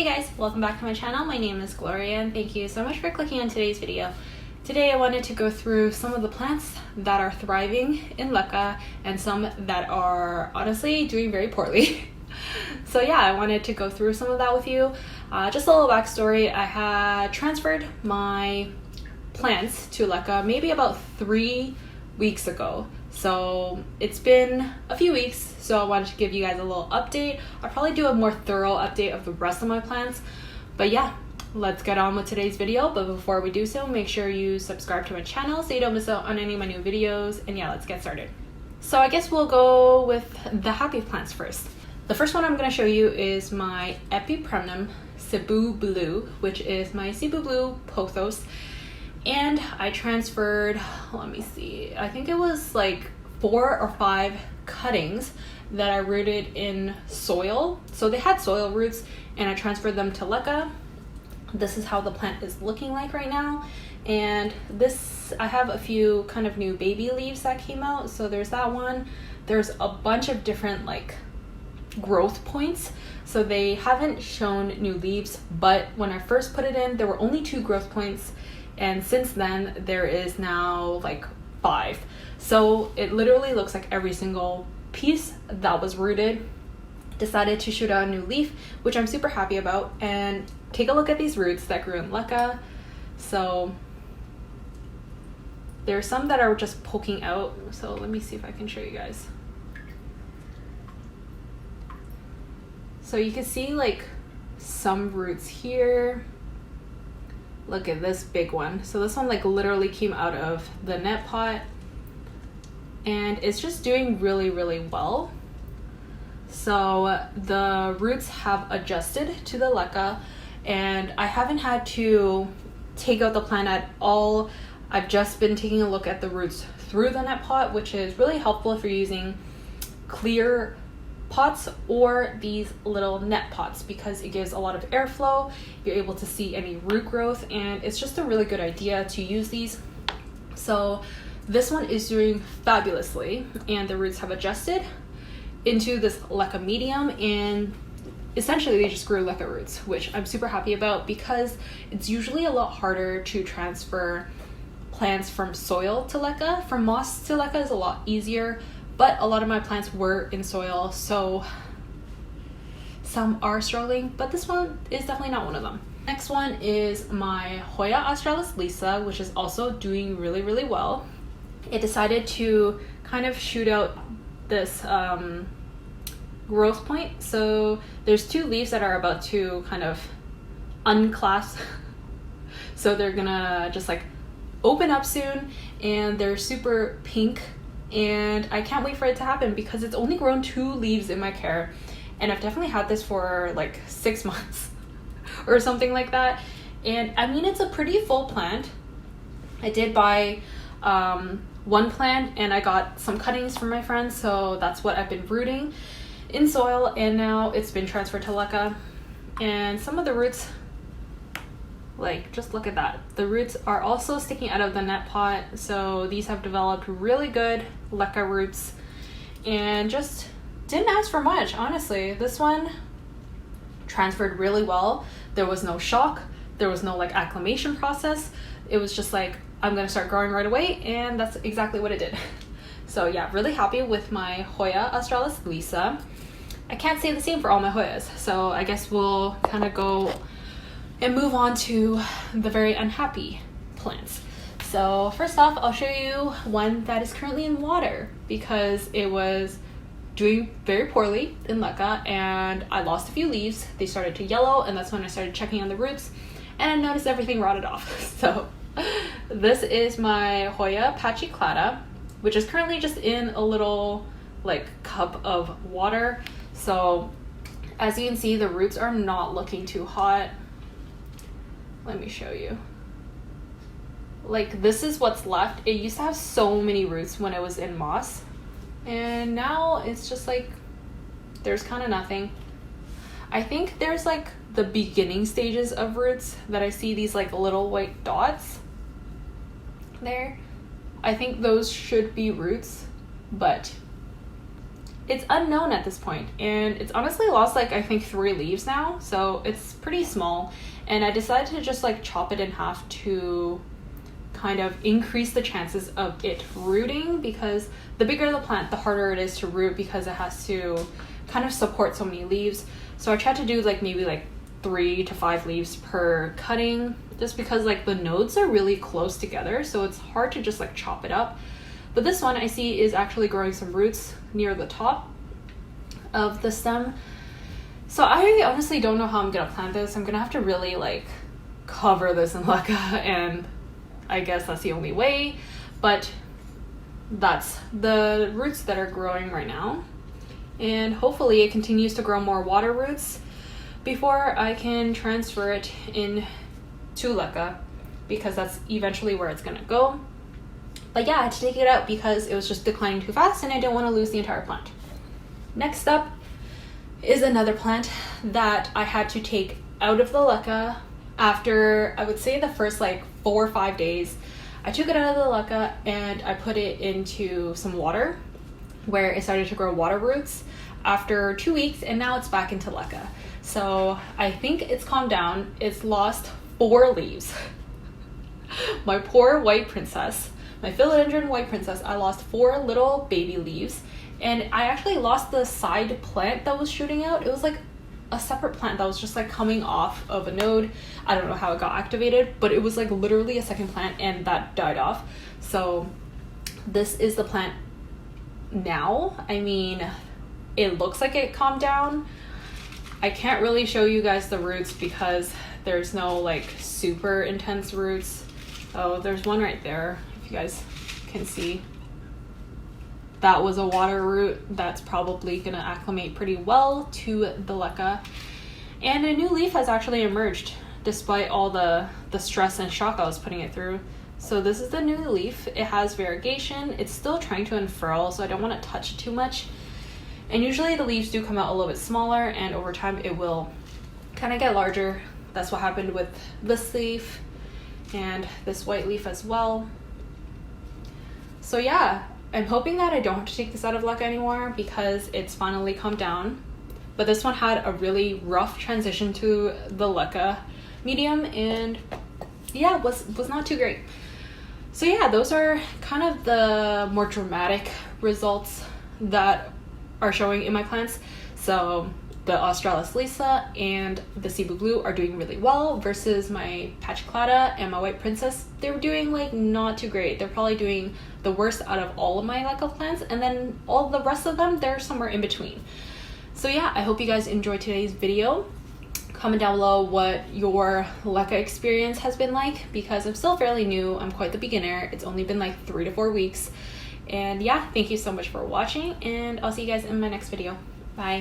Hey guys, welcome back to my channel. My name is Gloria and thank you so much for clicking on today's video. Today I wanted to go through some of the plants that are thriving in Leca and some that are honestly doing very poorly. So yeah, I wanted to go through some of that with you. Just a little backstory, I had transferred my plants to Leca maybe about 3 weeks ago. So it's been a few weeks, so I wanted to give you guys a little update. I'll probably do a more thorough update of the rest of my plants. But yeah, let's get on with today's video. But before we do so, make sure you subscribe to my channel so you don't miss out on any of my new videos. And yeah, let's get started. So I guess we'll go with the happy plants first. The first one I'm going to show you is my Epipremnum CEBU Blue, which is my CEBU Blue POTHOS. And I transferred, let me see, I think it was like 4 or 5 cuttings that I rooted in soil. So they had soil roots and I transferred them to Leca. This is how the plant is looking like right now. And this, I have a few kind of new baby leaves that came out. So there's that one. There's a bunch of different like growth points. So they haven't shown new leaves, but when I first put it in, there were only 2 growth points. And since then there is now like 5. So it literally looks like every single piece that was rooted decided to shoot out a new leaf, which I'm super happy about. And take a look at these roots that grew in Leca. So there's some that are just poking out. So let me see if I can show you guys. So you can see like some roots here. Look at this big one. So this one like literally came out of the net pot and it's just doing really well. So the roots have adjusted to the Leca and I haven't had to take out the plant at all. I've just been taking a look at the roots through the net pot, which is really helpful if you're using clear pots or these little net pots because it gives a lot of airflow. You're able to see any root growth and it's just a really good idea to use these. So this one is doing fabulously and the roots have adjusted into this Leca medium and essentially they just grew Leca roots, which I'm super happy about because it's usually a lot harder to transfer plants from soil to Leca. From moss to Leca is a lot easier. But a lot of my plants were in soil, so some are struggling, but this one is definitely not one of them. Next one is my HOYA AUSTRALIS Leca, which is also doing really well. It decided to kind of shoot out this growth point. So there's 2 leaves that are about to kind of unclasp. So they're gonna just like open up soon and they're super pink. And I can't wait for it to happen because it's only grown 2 leaves in my care and I've definitely had this for like 6 months or something like that. And I mean, it's a pretty full plant. I did buy 1 plant and I got some cuttings from my friends, so that's what I've been rooting in soil and now it's been transferred to Leca. And some of the roots, like just look at that, the roots are also sticking out of the net pot. So these have developed really good Leca roots and just didn't ask for much, honestly. This one transferred really well. There was no shock, there was no like acclimation process. It was just like, I'm gonna start growing right away, and that's exactly what it did. So yeah, really happy with my HOYA AUSTRALIS Leca. I can't say the same for all my HOYAs, so I guess we'll kind of go and move on to the very unhappy plants. So first off, I'll show you one that is currently in water because it was doing very poorly in Leca and I lost a few leaves. They started to yellow and that's when I started checking on the roots and I noticed everything rotted off. So this is my HOYA PACHYCLADA, which is currently just in a little like cup of water. So as you can see, the roots are not looking too hot. Let me show you. Like this is what's left. It used to have so many roots when it was in moss and now it's just like there's kind of nothing. I think there's like the beginning stages of roots that I see these like little white dots there. I think those should be roots, but it's unknown at this point, and it's honestly lost like I think 3 leaves now, so it's pretty small. And I decided to just like chop it in half to kind of increase the chances of it rooting, because the bigger the plant, the harder it is to root, because it has to kind of support so many leaves. So I tried to do like maybe like 3 to 5 leaves per cutting, just because like the nodes are really close together, so it's hard to just like chop it up. But this one I see is actually growing some roots near the top of the stem. So I honestly don't know how I'm gonna plant this. I'm gonna have to really like cover this in Leca, and I guess that's the only way. But that's the roots that are growing right now. And hopefully it continues to grow more water roots before I can transfer it in to Leca, because that's eventually where it's gonna go. But yeah, I had to take it out because it was just declining too fast and I didn't want to lose the entire plant. Next up is another plant that I had to take out of the Leca after, I would say, the first like 4 or 5 days. I took it out of the Leca and I put it into some water where it started to grow water roots after 2 weeks, and now it's back into Leca. So I think it's calmed down. It's lost 4 leaves. My poor white princess. My philodendron white princess, I lost 4 little baby leaves, and I actually lost the side plant that was shooting out. It was like a separate plant that was just like coming off of a node. I don't know how it got activated, but it was like literally a second plant, and that died off. So this is the plant now. I mean, it looks like it calmed down. I can't really show you guys the roots because there's no like super intense roots. Oh, there's one right there. You guys can see that was a water root that's probably gonna acclimate pretty well to the Leca, and a new leaf has actually emerged despite all the stress and shock I was putting it through. So this is the new leaf. It has variegation. It's still trying to unfurl, so I don't want to touch it too much, and usually the leaves do come out a little bit smaller, and over time it will kind of get larger. That's what happened with this leaf and this white leaf as well. So yeah, I'm hoping that I don't have to take this out of Leca anymore because it's finally calmed down. But this one had a really rough transition to the Leca medium, and yeah, was not too great. So yeah, those are kind of the more dramatic results that are showing in my plants. So the Australis Leca and the CEBU Blue are doing really well versus my PACHYCLADA and my White Princess. They were doing like not too great. They're probably doing the worst out of all of my Leca plants, and then all the rest of them, they're somewhere in between. So yeah, I hope you guys enjoyed today's video. Comment down below what your Leca experience has been like, because I'm still fairly new. I'm quite the beginner. It's only been like 3 to 4 weeks. And yeah, thank you so much for watching, and I'll see you guys in my next video. Bye.